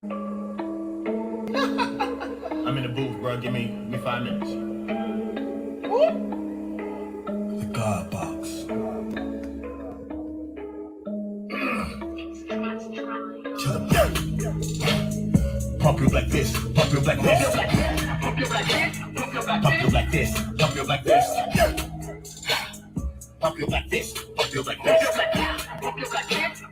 I'm in the booth, bro. Give me 5 minutes. The God box. Pump your like this, pump your like this, pump your like this, pump your like this, pump your like this, pump your like this, pump your like this, pump your like this,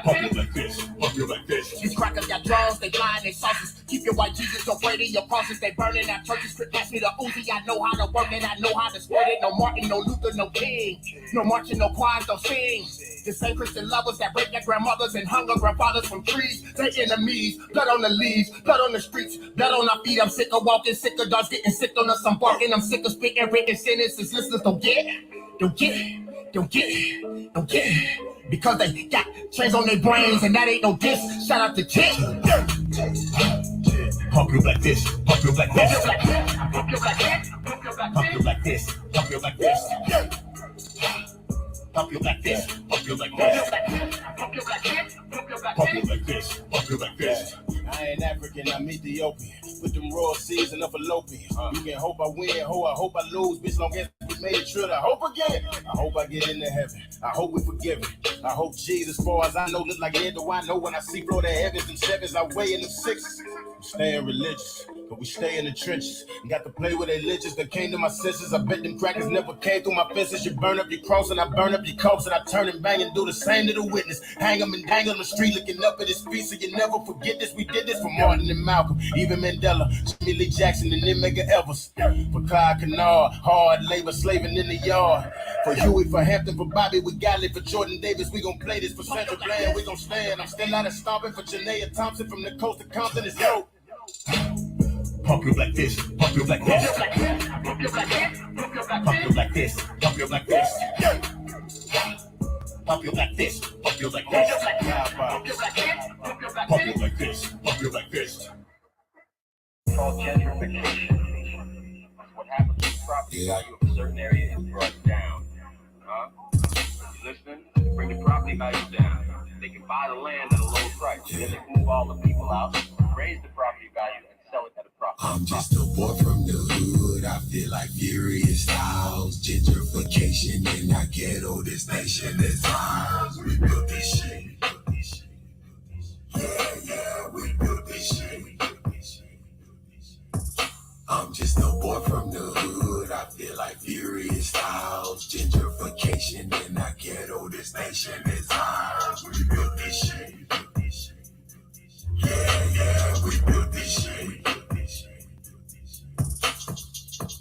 pump your like this, pump your like this. These crackers got drones, they flying they sauces. Keep your white Jesus afraid of your crosses. They burning out churches. Pass me the Uzi, I know how to work it, I know how to spread it. No Martin, no Luther, no King, no marching, no choirs, no sing. The same Christian lovers that break their grandmothers and hung their grandfathers from trees. They enemies, blood on the leaves, blood on the streets, blood on our feet. I'm sick of walking, sick of dogs getting sick on us. I'm barking, I'm sick of spitting written sentences. Listeners don't get it, don't get it, don't get it, don't get it. Because they got chains on their brains and that ain't no diss. Shout out to Tit. Pump you like this, pump you like this, pump you like this, pump you like this, pump you like this. Pump you like this, pump you like this, pump you like this, pump you like this, pump you like this. I ain't African, I'm Ethiopian. With them raw seeds and fallopian. You can hope I win, I hope I lose. Bitch, long as we made it true, I hope again. I hope I get into heaven. I hope we forgiven. I hope Jesus, as far as I know, look like Ed. Do I know when I see flow the heavens and sevens, I weigh in the sixes. I'm staying religious, but we stay in the trenches. Got to play with religions that came to my senses. I bet them crackers never came through my fences. You burn up your cross and I burn up your coats, and I turn and bang and do the same to the witness. Hang them and dangle on the street looking up at his feet, so you never forget this. We did this for Martin and Malcolm, even Mandela, Jimmy Lee Jackson, and then Medgar Evers. For Clyde Kennard, hard labor slaving in the yard. For Huey, for Hampton, for Bobby, we got it. For Jordan Davis, we gon' play this. For Sandra Bland, we gon' stand. I'm still out of stomping. For Janaea Thompson, from the coast of Compton, it's dope. Pump you like this, pump you like this, pump you like this, pump you like this, pump you like this, pump you like this, pump you like this, pump you like this, pump you like this, pump you like this. Called gentrification. What happens when the property value of a certain area is brought down? You listening? Bring the property value down. They can buy the land at a low price. Then they move all the people out, raise the property value, and sell it at a profit. I'm just a boy from the hood. I feel like furious styles, gentrification in our ghetto. This nation is ours. We built this shit. Yeah, we built this shit. I'm just a boy from the hood. I feel like furious styles, gentrification in our ghetto. This nation is ours. We built this shit. Yeah, we built this shit.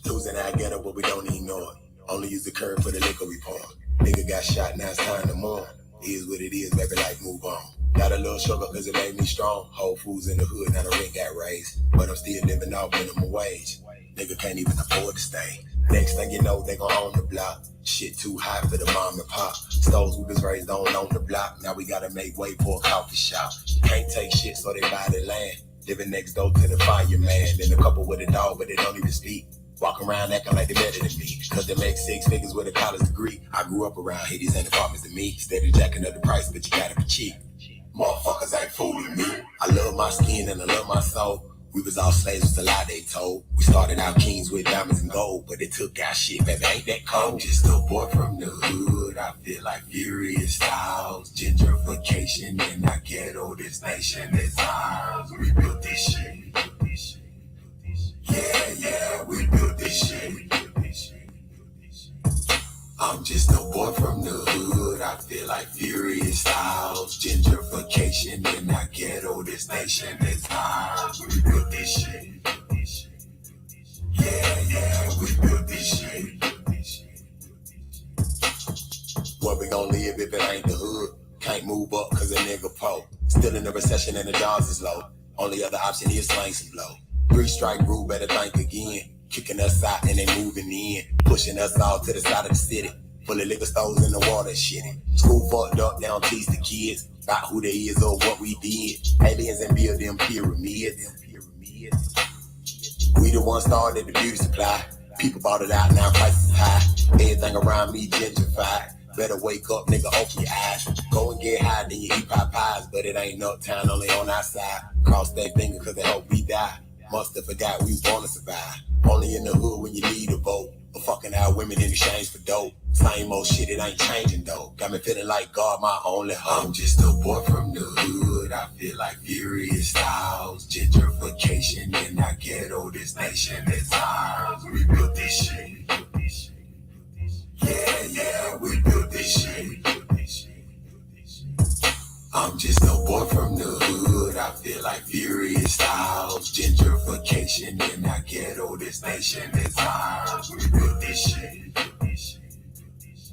Losing our ghetto, but we don't ignore it. Only use the curb for the liquor report. Nigga got shot, now it's time to mourn. It is what it is, baby, life move on. Got a little sugar cause it made me strong. Whole Foods in the hood, now the rent got raised. But I'm still living off minimum wage. Nigga can't even afford to stay. Next thing you know, they gon' own the block. Shit too high for the mom and pop. Stoves we was raised on the block. Now we gotta make way for a coffee shop. Can't take shit, so they buy the land. Living next door to the fireman. Then a couple with a dog, but they don't even speak. Walk around acting like they better than me. Cause they make 6 figures with a college degree. I grew up around here, these ain't apartments to me. Steady jacking up the price, but you gotta be cheap. Motherfuckers ain't fooling me. I love my skin and I love my soul. We was all slaves, was a lie they told. We started out kings with diamonds and gold, but they took our shit, baby, ain't that cold? I'm just a boy from the hood. I feel like furious styles, gentrification in our ghetto. This nation is ours. We built this shit. Yeah, we built this shit. I'm just a boy from the hood. I feel like furious styles, gentrification in our ghetto. This nation is ours. We built this shit. Yeah, we built this shit. Where we gon' live if it ain't the hood? Can't move up cause a nigga po. Still in the recession and the jobs is low. Only other option is slang some blow. 3-strike rule, better think again. Kicking us out and they moving in. Pushing us all to the side of the city. Full of liquor stores in the water shitting. School fucked up, they don't teach the kids about who they is or what we did. Aliens and build them pyramids. We the ones started the beauty supply. People bought it out, now prices high. Everything around me gentrified. Better wake up, nigga, open your eyes. Go and get high, then you eat pies, but it ain't uptown, only on our side. Cross that finger, cause they hope we die. Must have forgot we was born to survive. Only in the hood when you need a vote. But fucking our women in exchange for dope. Same old shit, it ain't changing though. Got me feeling like God, my only hope. I'm just a boy from the hood. I feel like furious styles. Gentrification in our ghetto. This nation is ours. We built this shit. Yeah, we built this shit. I'm just a boy from the hood. I feel like furious styles. Gentrification in our ghetto. This nation is ours. We built this shit.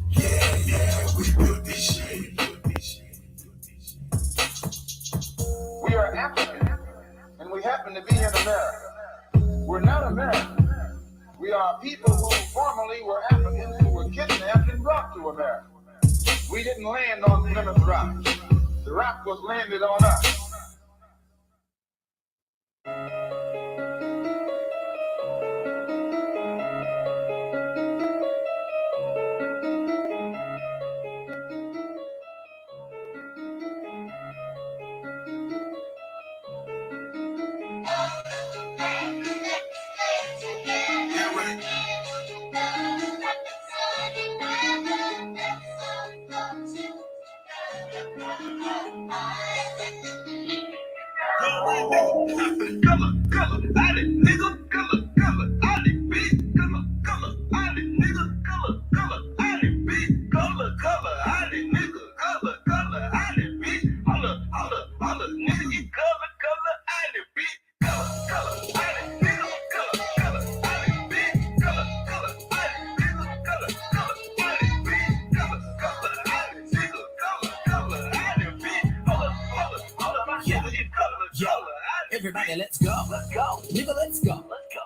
Yeah, we built this shit. We are African, and we happen to be in America. We're not American. We are people who formerly were Africans who were kidnapped and brought to America. We didn't land on Plymouth Rock. The rock was landed on us. Everybody, let's go. Let's go. Nigga, let's go.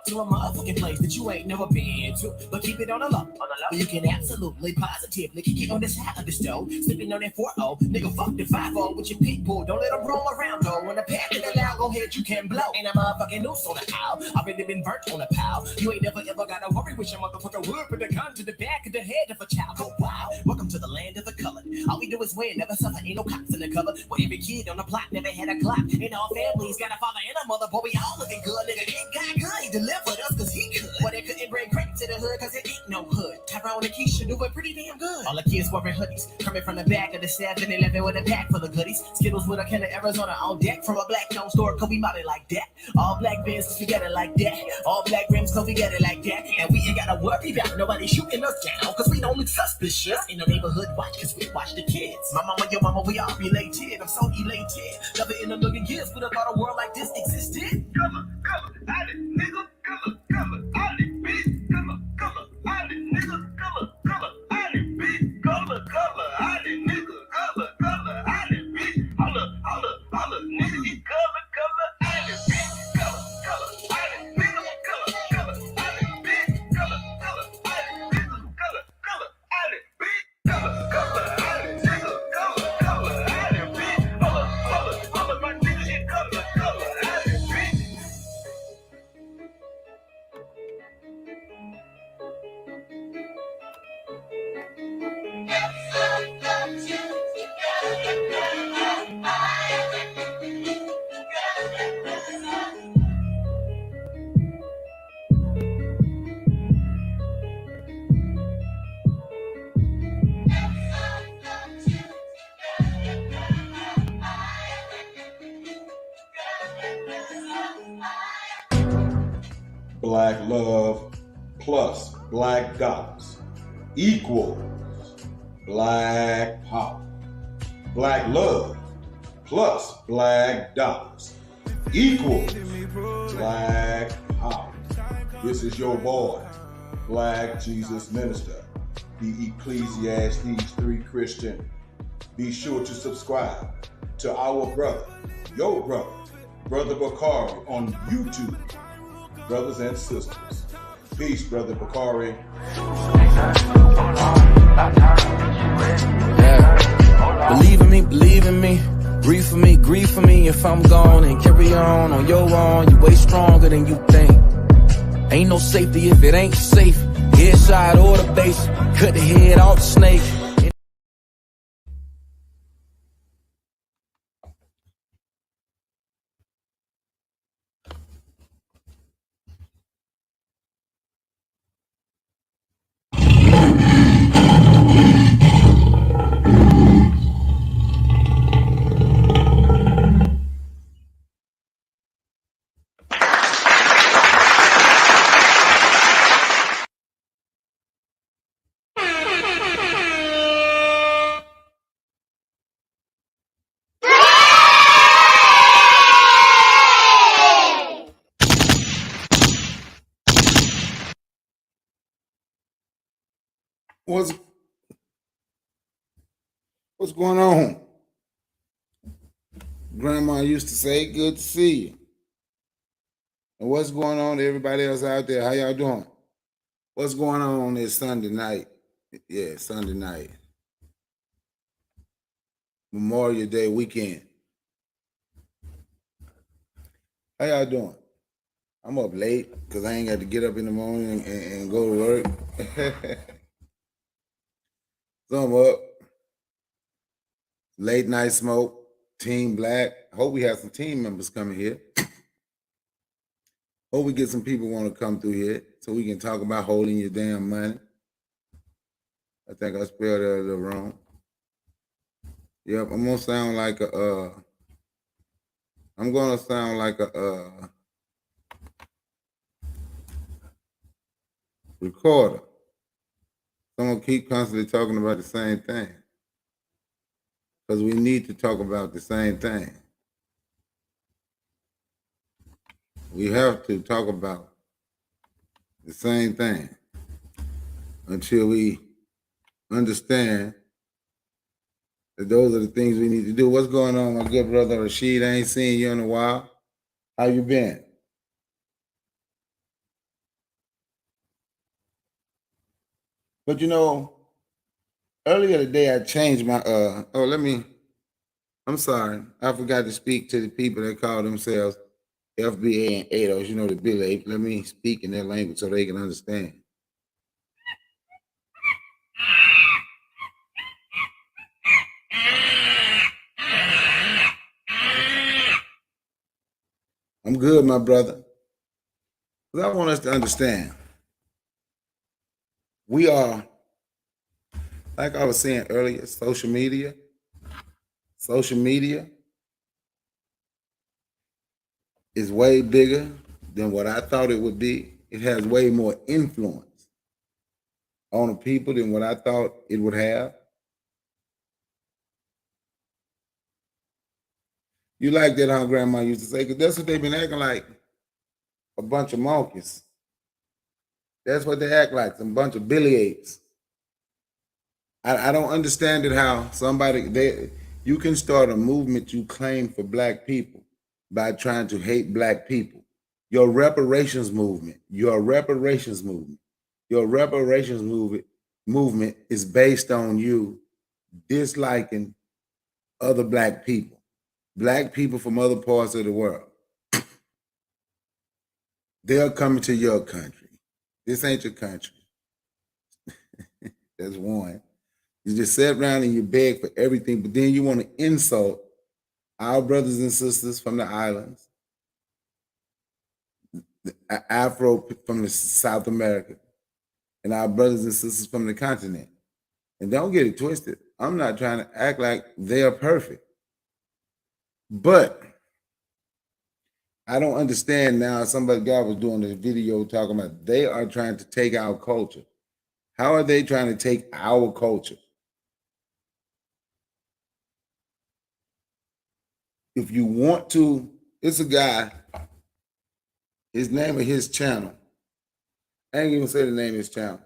To a motherfucking place that you ain't never been to. But keep it on the low. You can absolutely, positively kick it on the side of the stove. Sipping on that 4-0. Nigga, fuck the 5-0 with your people. Don't let them roll around, though. When the pack is loud, go ahead, you can blow. Ain't a motherfucking noose on the owl. I've already been burnt on a pile. You ain't never ever gotta worry with your motherfucker wood. Put the gun to the back of the head of a child. Go wild. Welcome to the land of the colored. All we do is win, never suffer. Ain't no cops in the cover. Where every kid on the block never had a clock. And all families got a father and a mother. But we all looking good, nigga. Ain't got good. He delivered us cause he could. But they couldn't bring crack to the hood cause it ain't no hood. Tyrone and Keisha doing pretty damn good. All the kids wearing hoodies. Coming from the back of the 7-Eleven with a pack full of goodies. Skittles with a can of Arizona on deck. From a black known store, cause we mob it like that. All black bins cause we got it like that. All black rims cause we got it like that. And we ain't gotta worry about nobody shooting us down cause we don't look suspicious. In the neighborhood watch cause we watch the kids. My mama, your mama, we all related. I'm so elated. Never in a million years would have thought a world like this existed. Color, I did, nigga. Color, I did, bitch. Color, I did, nigga. Color, I did, bitch. Color, I did, nigga. Color, I did, bitch. Holla, nigga, you color, I did, bitch. Color, I did, nigga. Color, I did, bitch. Color, I did, nigga. Color, I did, bitch. Color, I did, nigga. Color, I did, bitch. Holla, my nigga, you color, I did, bitch. Black love plus black dollars equals black power. Black love plus black dollars equals black power. This is your boy, Black Jesus Minister, the Ecclesiastes 3 Christian. Be sure to subscribe to our brother, your brother, Brother Bakari on YouTube. Brothers and sisters. Peace, Brother Bakari. Yeah. Believe in me. Grieve for me if I'm gone and carry on your own. You way stronger than you think. Ain't no safety if it ain't safe. Headshot or the base. Cut the head off the snake. What's going on? Grandma used to say, "Good to see you." And what's going on to everybody else out there? How y'all doing? What's going on this Sunday night? Yeah, Sunday night. Memorial Day weekend. How y'all doing? I'm up late because I ain't got to get up in the morning and go to work. So I'm up. Late night smoke, Team Black. Hope we have some team members coming here. Hope we get some people want to come through here so we can talk about holding your damn money. I think I spelled that a little wrong. Yep, I'm gonna sound like a recorder. Someone keep constantly talking about the same thing. Because we need to talk about the same thing. We have to talk about the same thing until we understand that those are the things we need to do. What's going on, my good brother Rashid? I ain't seen you in a while. How you been? But you know, earlier today I changed my I'm sorry. I forgot to speak to the people that call themselves FBA and ADOS, you know, the Bill Ape. Let me speak in their language so they can understand. I'm good, my brother. Because I want us to understand. We are, like I was saying earlier, social media is way bigger than what I thought it would be. It has way more influence on the people than what I thought it would have. You like that, how Grandma used to say, because that's what they've been acting like, a bunch of monkeys. That's what they act like, some bunch of Billy apes. I don't understand it how you can start a movement you claim for black people by trying to hate black people. Your reparations movement is based on you disliking other black people from other parts of the world. They're coming to your country. This ain't your country. That's one. You just sit around and you beg for everything, but then you want to insult our brothers and sisters from the islands, the Afro from the South America, and our brothers and sisters from the continent. And don't get it twisted. I'm not trying to act like they're perfect. But I don't understand now. God was doing this video talking about they are trying to take our culture. How are they trying to take our culture? If you want to, it's a guy, his name of his channel. I ain't even say the name of his channel.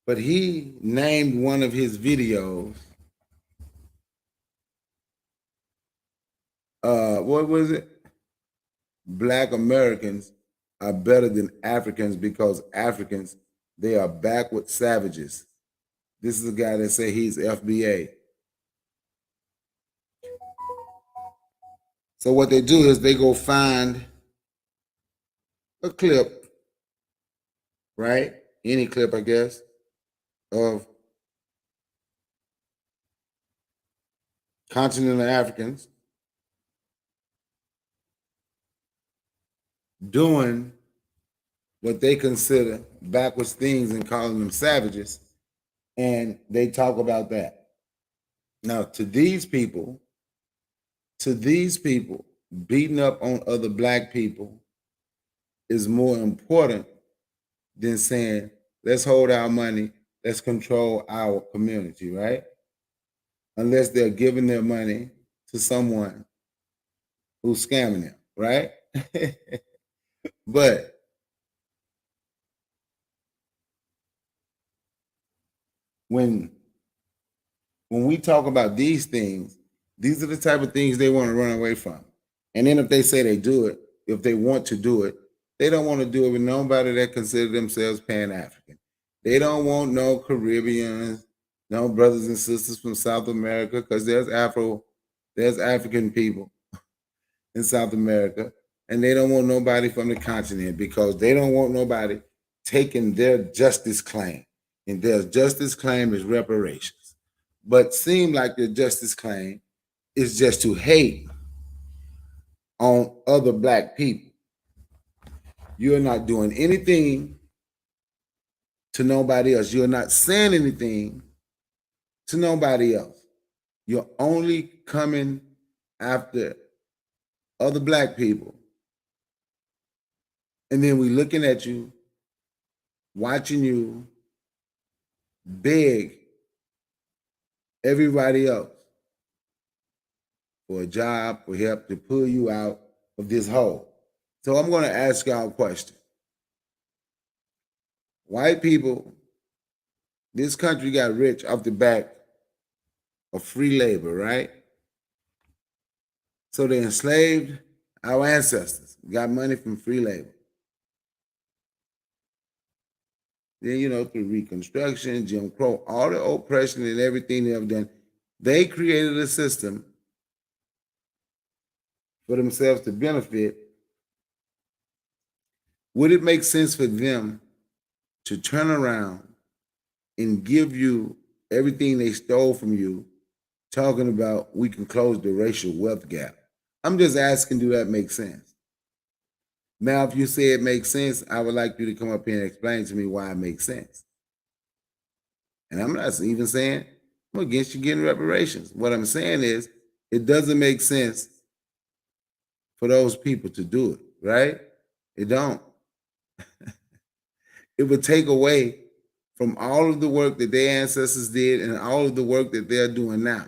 But he named one of his videos. What was it? Black Americans are better than Africans because Africans, they are backward savages. This is a guy that say he's FBA. So what they do is they go find a clip, right? Any clip, I guess, of continental Africans doing what they consider backwards things and calling them savages, and they talk about that. Now, to these people, beating up on other black people is more important than saying, let's hold our money, let's control our community, right? Unless they're giving their money to someone who's scamming them, right? But when we talk about these things, these are the type of things they want to run away from. And then if they say they do it, if they want to do it, they don't want to do it with nobody that consider themselves Pan-African. They don't want no Caribbeans, no brothers and sisters from South America, because there's African people in South America, and they don't want nobody from the continent because they don't want nobody taking their justice claim. And their justice claim is reparations. But seem like their justice claim is just to hate on other black people. You're not doing anything to nobody else. You're not saying anything to nobody else. You're only coming after other black people. And then we looking at you, watching you beg everybody else for a job, for help to pull you out of this hole. So I'm going to ask y'all a question. White people, this country got rich off the back of free labor, right? So they enslaved our ancestors, got money from free labor. Then, through Reconstruction, Jim Crow, all the oppression and everything they've done, they created a system for themselves to benefit. Would it make sense for them to turn around and give you everything they stole from you, talking about we can close the racial wealth gap? I'm just asking, do that make sense? Now, if you say it makes sense, I would like you to come up here and explain to me why it makes sense. And I'm not even saying I'm against you getting reparations. What I'm saying is it doesn't make sense for those people to do it, right? It don't. It would take away from all of the work that their ancestors did and all of the work that they're doing now.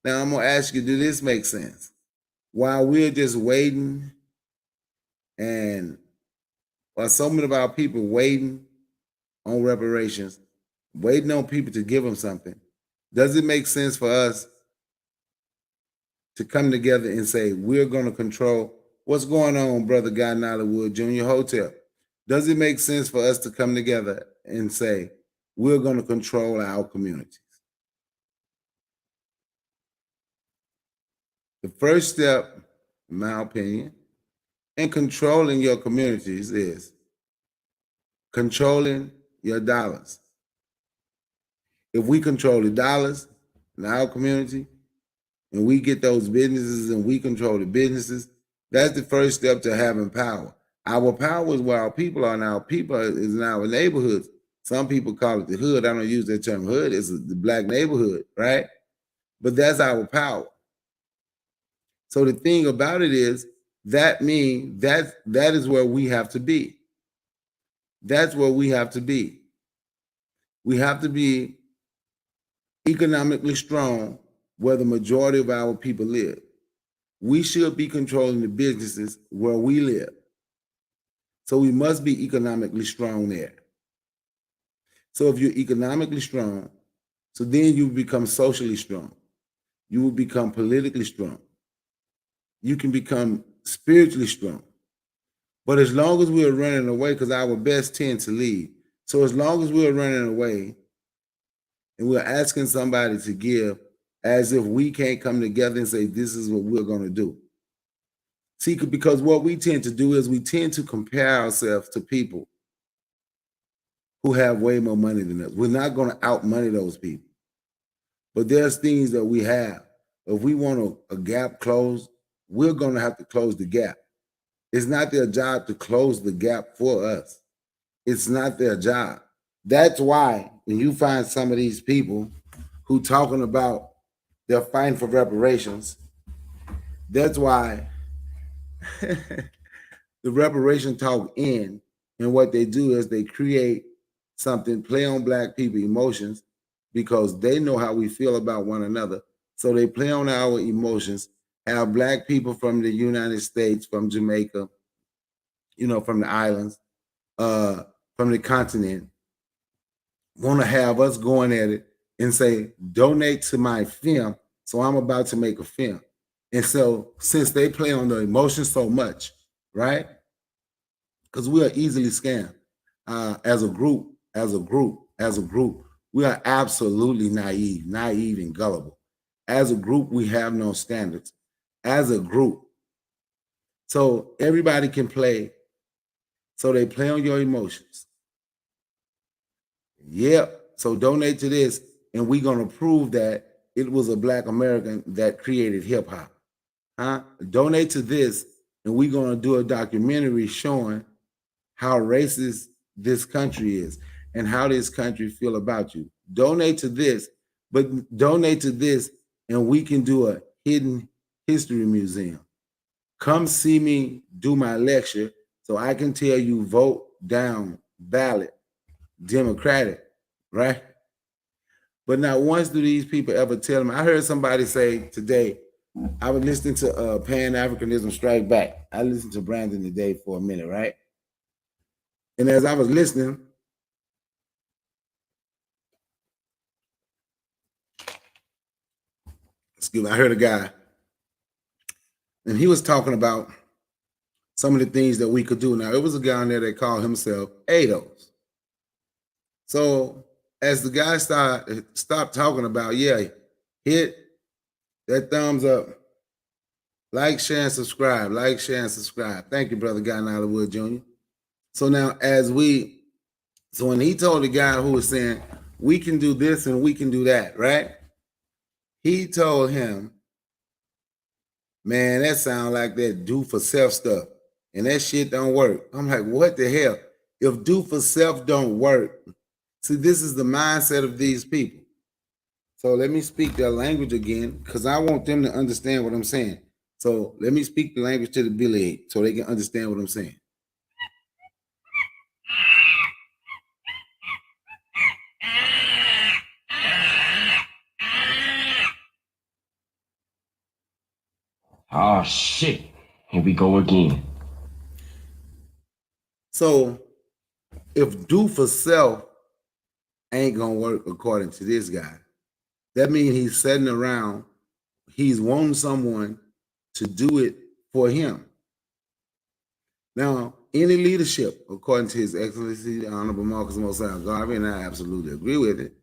Now, I'm going to ask you, do this make sense? While we're just waiting and while so many of our people waiting on reparations, waiting on people to give them something, does it make sense for us to come together and say, we're going to control what's going on, Brother Guy Nollywood Junior Hotel? Does it make sense for us to come together and say, we're going to control our communities? The first step, in my opinion, in controlling your communities is controlling your dollars. If we control the dollars in our community and we get those businesses and we control the businesses, that's the first step to having power. Our power is where our people are now. People is in our neighborhoods. Some people call it the hood. I don't use that term hood. It's the black neighborhood, right? But that's our power. So the thing about it is that means that is where we have to be. That's where we have to be. We have to be economically strong where the majority of our people live. We should be controlling the businesses where we live. So we must be economically strong there. So if you're economically strong, so then you become socially strong. You will become politically strong. You can become spiritually strong. But as long as we're running away, because our best tend to leave. So as long as we're running away and we're asking somebody to give as if we can't come together and say, this is what we're going to do. See, because what we tend to do is we tend to compare ourselves to people who have way more money than us. We're not going to outmoney those people. But there's things that we have. If we want a gap closed, we're going to have to close the gap. It's not their job to close the gap for us. It's not their job. That's why when you find some of these people who talking about they're fighting for reparations, that's why the reparation talk end, and what they do is they create something, play on black people emotions because they know how we feel about one another. So they play on our emotions, have black people from the United States, from Jamaica, from the islands, from the continent, want to have us going at it and say, donate to my film. So I'm about to make a film. And so since they play on the emotion so much, right? Because we are easily scammed as a group, we are absolutely naive and gullible. As a group, we have no standards. As a group, so everybody can play. So they play on your emotions. Yep. So donate to this, and we're gonna prove that it was a Black American that created hip hop. Huh? Donate to this, and we're gonna do a documentary showing how racist this country is and how this country feel about you. Donate to this, but donate to this, and we can do a hidden history museum. Come see me do my lecture so I can tell you vote down ballot Democratic, right? But not once do these people ever tell them. I heard somebody say today, I was listening to Pan Africanism Strike Back. I listened to Brandon today for a minute, right? And as I was listening, I heard a guy, and he was talking about some of the things that we could do. Now, it was a guy on there that called himself ADOS. So as the guy stopped talking about, hit that thumbs up, like, share, and subscribe. Like, share, and subscribe. Thank you, brother Guy Hollywood Jr. So now so when he told the guy who was saying, we can do this and we can do that, right? He told him, man, that sounds like that do for self stuff. And that shit don't work. I'm like, what the hell? If do for self don't work, see, this is the mindset of these people. So let me speak their language again, because I want them to understand what I'm saying. So let me speak the language to the Billy so they can understand what I'm saying. Oh shit. Here we go again. So if do for self ain't gonna work according to this guy, that means he's sitting around, he's wanting someone to do it for him. Now, any leadership, according to His Excellency, the Honorable Marcus Mosiah Garvey, and I absolutely agree with it,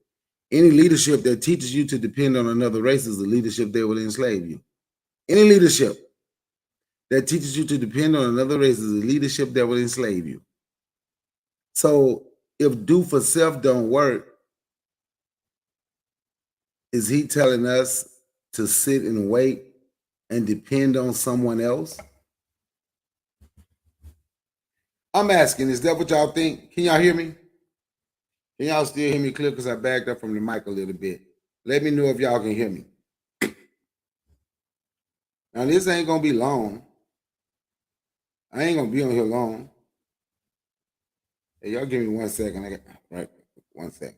any leadership that teaches you to depend on another race is a leadership that will enslave you. Any leadership that teaches you to depend on another race is a leadership that will enslave you. So if do for self don't work, is he telling us to sit and wait and depend on someone else? I'm asking, is that what y'all think? Can y'all hear me? Can y'all still hear me clear? Because I backed up from the mic a little bit. Let me know if y'all can hear me. Now, this ain't going to be long. I ain't going to be on here long. Hey, y'all give me 1 second. Right, 1 second.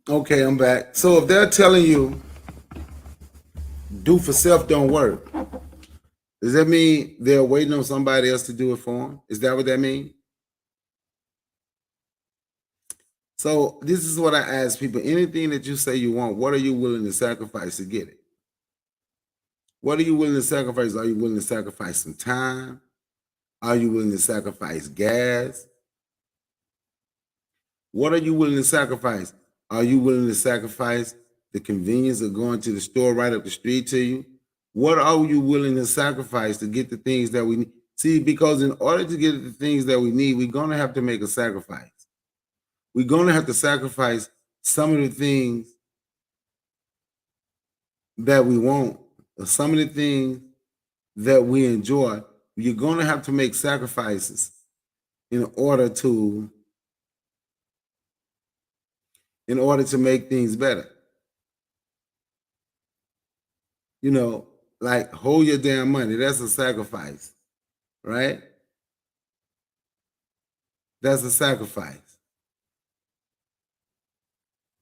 Okay, I'm back. So if they're telling you do for self don't work, does that mean they're waiting on somebody else to do it for them? Is that what that means? So this is what I ask people. Anything that you say you want, what are you willing to sacrifice to get it? What are you willing to sacrifice? Are you willing to sacrifice some time? Are you willing to sacrifice gas? What are you willing to sacrifice? Are you willing to sacrifice the convenience of going to the store right up the street to you? What are you willing to sacrifice to get the things that we need? See, because in order to get the things that we need, we're going to have to make a sacrifice. We're going to have to sacrifice some of the things that we want some of the things that we enjoy, you're going to have to make sacrifices in order to make things better. You know, like hold your damn money. That's a sacrifice, right? That's a sacrifice.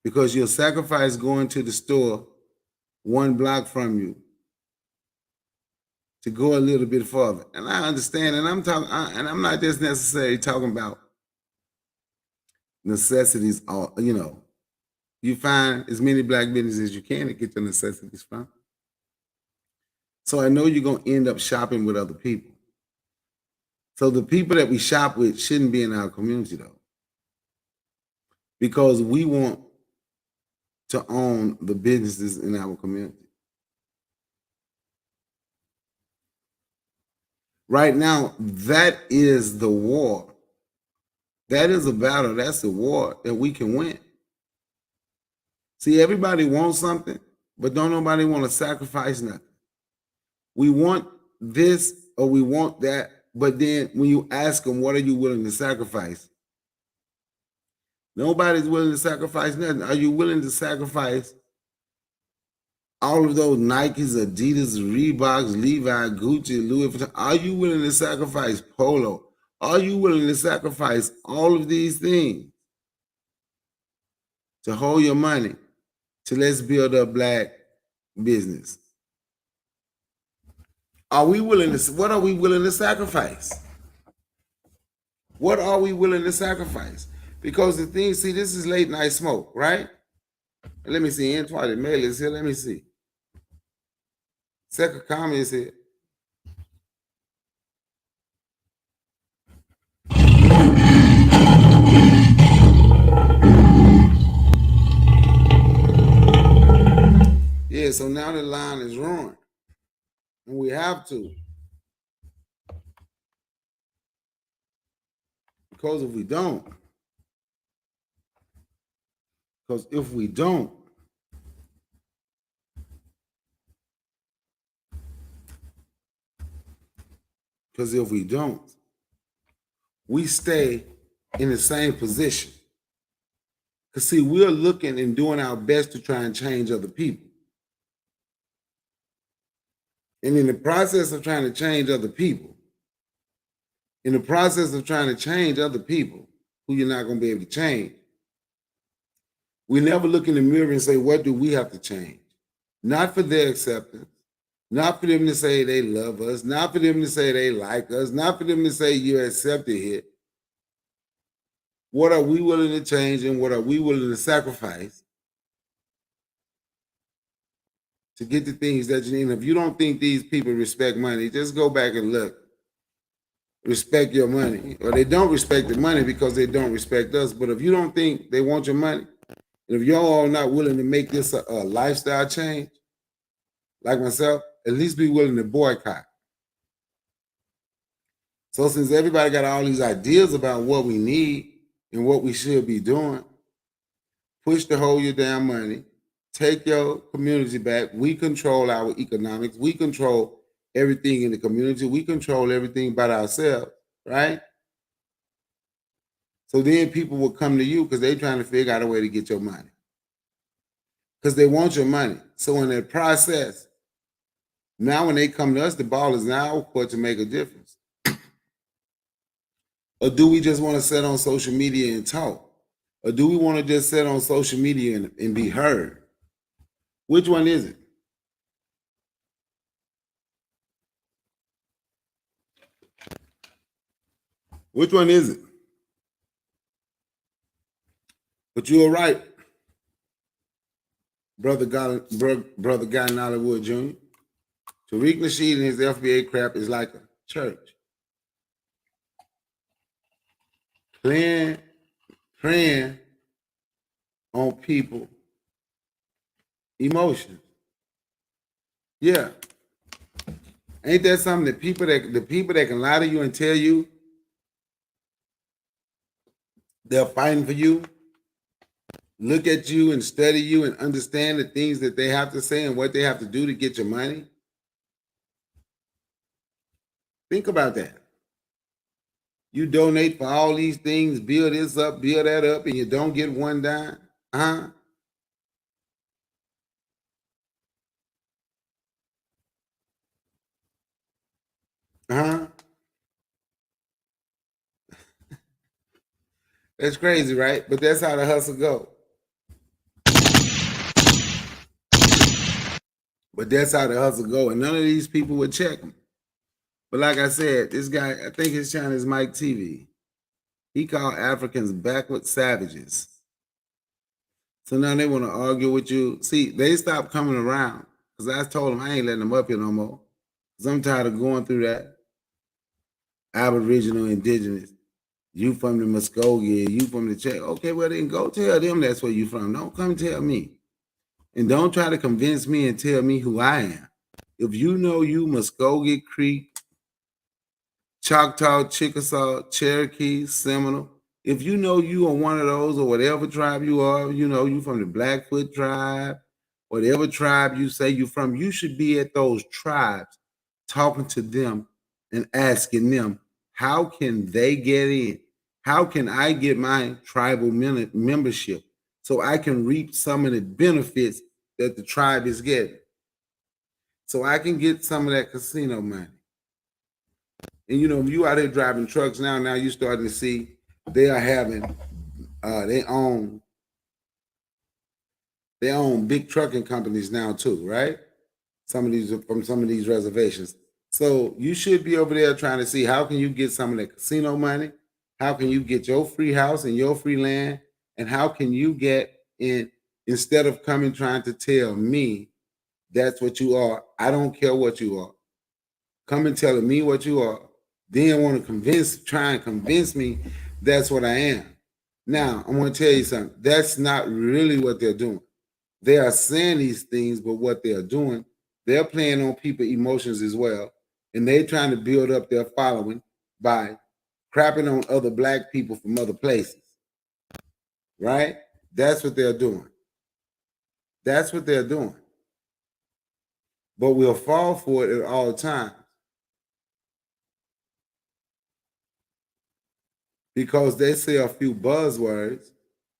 Because you'll sacrifice going to the store 1 block from you to go a little bit further. And I understand, and I'm not just necessarily talking about necessities. You know, you find as many black businesses as you can to get your necessities from. So I know you're gonna end up shopping with other people. So the people that we shop with shouldn't be in our community though, because we want to own the businesses in our community. Right now, that is the war. That is a battle. That's a war that we can win. See, everybody wants something, but don't nobody want to sacrifice nothing. We want this or we want that, but then when you ask them, what are you willing to sacrifice? Nobody's willing to sacrifice nothing. Are you willing to sacrifice all of those Nikes, Adidas, Reeboks, Levi, Gucci, Louis Vuitton? Are you willing to sacrifice Polo? Are you willing to sacrifice all of these things to hold your money to let's build up black business? Are we willing to? What are we willing to sacrifice? What are we willing to sacrifice? Because the thing, see, this is late night smoke, right? Let me see. Antoine Mail is here. Let me see. Second comment is here. Yeah, so now the line is ruined. And we have to. Because if we don't, because if we don't, we stay in the same position. Because see, we're looking and doing our best to try and change other people. And in the process of trying to change other people, who you're not going to be able to change, we never look in the mirror and say, what do we have to change? Not for their acceptance, not for them to say they love us, not for them to say they like us, not for them to say you're accepted here. What are we willing to change and what are we willing to sacrifice to get the things that you need? And if you don't think these people respect money, just go back and look. Respect your money. Or they don't respect the money because they don't respect us. But if you don't think they want your money, and if y'all are not willing to make this a lifestyle change, like myself, at least be willing to boycott. So since everybody got all these ideas about what we need and what we should be doing, push to hold your damn money, take your community back. We control our economics. We control everything in the community. We control everything by ourselves, right? So then people will come to you because they're trying to figure out a way to get your money. Because they want your money. So in that process, now when they come to us, the ball is in our court to make a difference. Or do we just want to sit on social media and talk? Or do we want to just sit on social media and be heard? Which one is it? Which one is it? But you're right, brother Guy in Hollywood Jr. Tariq Nasheed and his FBA crap is like a church. Praying on people emotions. Yeah. Ain't that something that the people that can lie to you and tell you they're fighting for you, look at you and study you and understand the things that they have to say and what they have to do to get your money, Think about that. You donate for all these things, build this up, build that up, and you don't get one dime. Huh? Huh? That's crazy, right? But that's how the hustle go. But that's how the hustle go. And none of these people would check them. But like I said, this guy, I think his channel is Mike TV. He called Africans backward savages. So now they want to argue with you. See, they stopped coming around because I told them I ain't letting them up here no more. Because I'm tired of going through that. Aboriginal, indigenous. You from the Muskogee, you from the Czech. Okay, well then go tell them that's where you from. Don't come tell me. And don't try to convince me and tell me who I am. If you know you Muskogee Creek, Choctaw, Chickasaw, Cherokee, Seminole, if you know you are one of those or whatever tribe you are, you know you from the Blackfoot tribe, whatever tribe you say you from, you should be at those tribes talking to them and asking them, how can they get in? How can I get my tribal membership so I can reap some of the benefits that the tribe is getting? So I can get some of that casino money. And you know, you out here driving trucks now you starting to see they are having they own big trucking companies now too, right? Some of these from some of these reservations. So you should be over there trying to see how can you get some of the casino money, how can you get your free house and your free land, and how can you get in instead of coming trying to tell me that's what you are. I don't care what you are. Come and telling me what you are. Then want to try and convince me that's what I am. Now, I'm going to tell you something. That's not really what they're doing. They are saying these things, but what they're doing, they're playing on people's emotions as well. And they're trying to build up their following by crapping on other black people from other places. Right? That's what they're doing. That's what they're doing. But we'll fall for it at all times. Because they say a few buzzwords,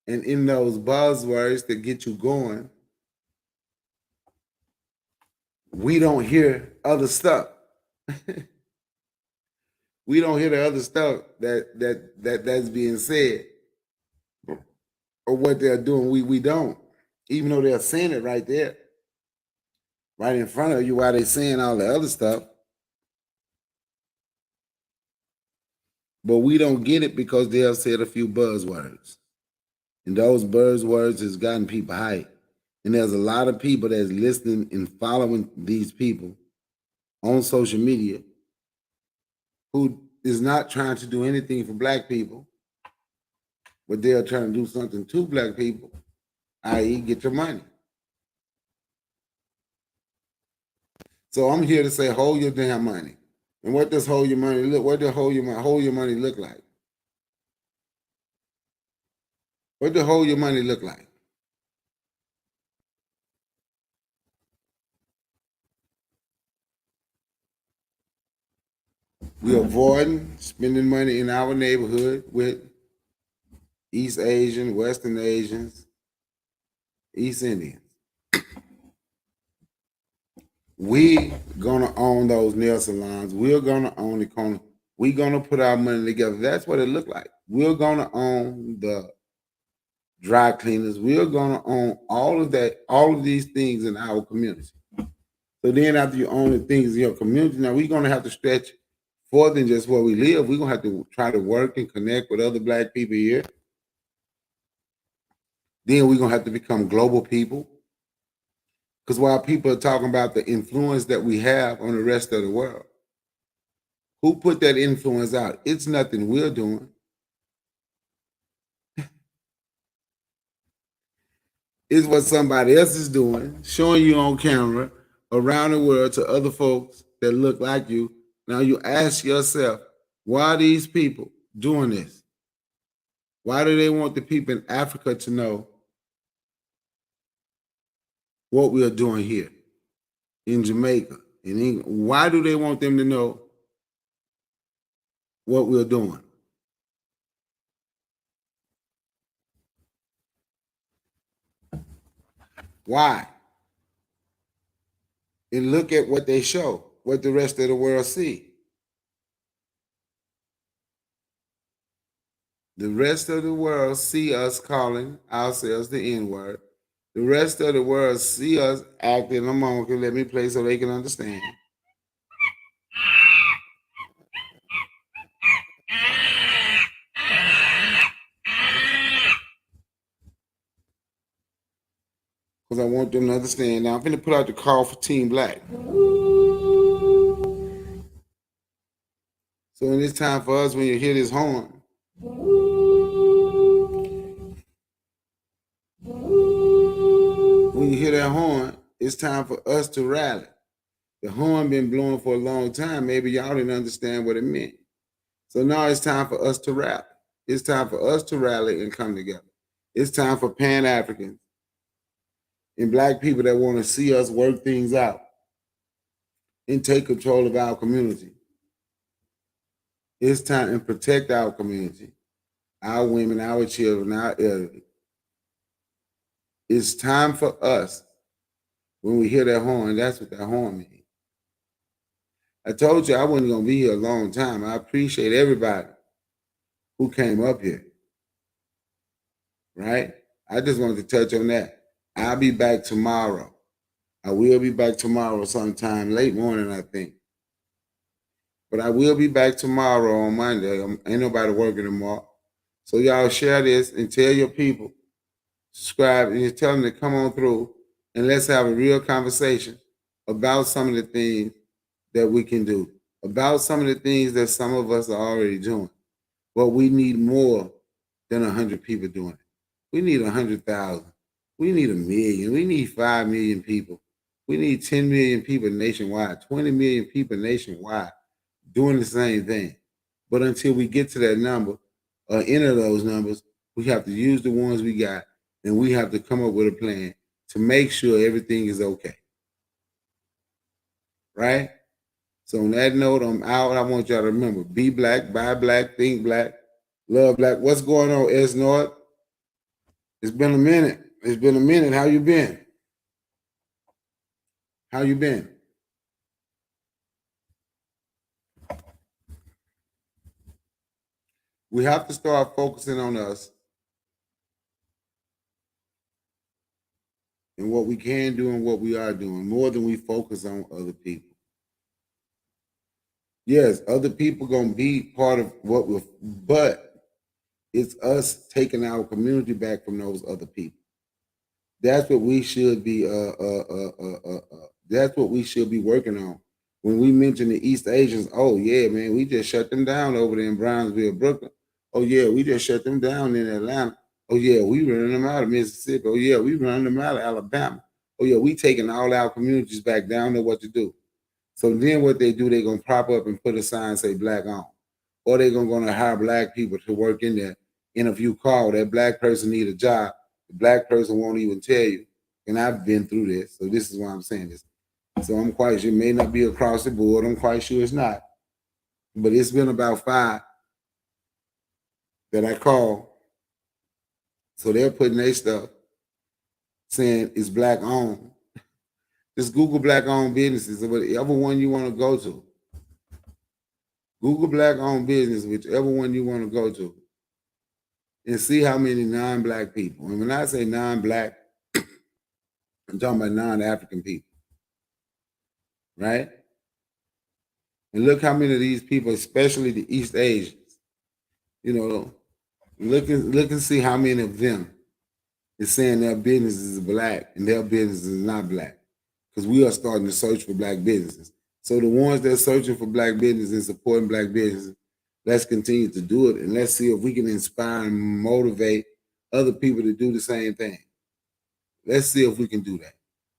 and in those buzzwords that get you going, we don't hear other stuff. We don't hear the other stuff that's being said or what they're doing. We don't, even though they're saying it right there, right in front of you, while they're saying all the other stuff. But we don't get it because they have said a few buzzwords. And those buzzwords has gotten people hyped. And there's a lot of people that's listening and following these people on social media who is not trying to do anything for black people, but they're trying to do something to black people, i.e. get your money. So I'm here to say, hold your damn money. And what does hold your money look? What does hold your money look like? What does hold your money look like? We avoiding spending money in our neighborhood with East Asian, Western Asians, East Indians. We gonna own those nail salons. We're gonna own the corner. We're gonna put our money together. That's what it looked like. We're gonna own the dry cleaners. We're gonna own all of that, all of these things in our community. So then after you own the things in your community, now we're gonna have to stretch further than just where we live. We're gonna have to try to work and connect with other black people here. Then we're gonna have to become global people. Because while people are talking about the influence that we have on the rest of the world, who put that influence out? It's nothing we're doing. It's what somebody else is doing, showing you on camera around the world to other folks that look like you. Now you ask yourself, why are these people doing this? Why do they want the people in Africa to know what we are doing here in Jamaica, in England? Why do they want them to know what we're doing. Why? And look at what they show, what the rest of the world see. The rest of the world see us calling ourselves the N-word. The rest of the world see us acting a monkey. Let me play so they can understand. Because I want them to understand. Now I'm going to put out the call for Team Black. So when it's time for us, when you hear this horn, when you hear that horn, it's time for us to rally. The horn been blowing for a long time. Maybe y'all didn't understand what it meant. So now it's time for us to rally. It's time for us to rally and come together. It's time for Pan-Africans and Black people that want to see us work things out and take control of our community. It's time to protect our community, our women, our children, our elderly. It's time for us, when we hear that horn, that's what that horn means. I told you I wasn't going to be here a long time. I appreciate everybody who came up here, right? I just wanted to touch on that. I'll be back tomorrow. I will be back tomorrow sometime, late morning, I think. But I will be back tomorrow on Monday. Ain't nobody working tomorrow. So y'all share this and tell your people, subscribe, and just tell them to come on through and let's have a real conversation about some of the things that we can do, about some of the things that some of us are already doing. But we need more than 100 people doing it. We need 100,000. We need 1 million. We need 5 million people. We need 10 million people nationwide, 20 million people nationwide doing the same thing. But until we get to that number or enter those numbers, we have to use the ones we got, and we have to come up with a plan to make sure everything is okay. Right? So on that note, I'm out. I want y'all to remember, be black, buy black, think black, love black. What's going on, S. North? It's been a minute. It's been a minute. How you been? How you been? We have to start focusing on us and what we can do and what we are doing more than we focus on other people. Yes, other people gonna be part of what we're, but it's us taking our community back from those other people. That's what we should be. That's what we should be working on. When we mention the East Asians, oh yeah, man, we just shut them down over there in Brownsville, Brooklyn. Oh yeah, we just shut them down in Atlanta. Oh yeah, we running them out of Mississippi. Oh yeah, we running them out of Alabama. Oh yeah, we taking all our communities back down to what to do. So then what they do, they're gonna prop up and put a sign say black on. Or they're gonna hire black people to work in there. And if you call that black person need a job, the black person won't even tell you. And I've been through this, so this is why I'm saying this. So I'm quite sure it may not be across the board. I'm quite sure it's not. But it's been about 5 that I call. So they're putting their stuff saying it's black owned. Just Google black owned businesses or whatever one you want to go to. Google black owned business, whichever one you want to go to, and see how many non-black people. And when I say non-black, I'm talking about non-African people, right? And look how many of these people, especially the East Asians, you know, look and see how many of them is saying their business is black and their business is not black. Because we are starting to search for black businesses. So the ones that are searching for black businesses and supporting black businesses, let's continue to do it. And let's see if we can inspire and motivate other people to do the same thing. Let's see if we can do that.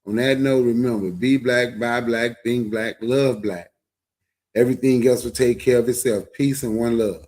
On that note, remember, be black, buy black, think black, love black. Everything else will take care of itself. Peace and one love.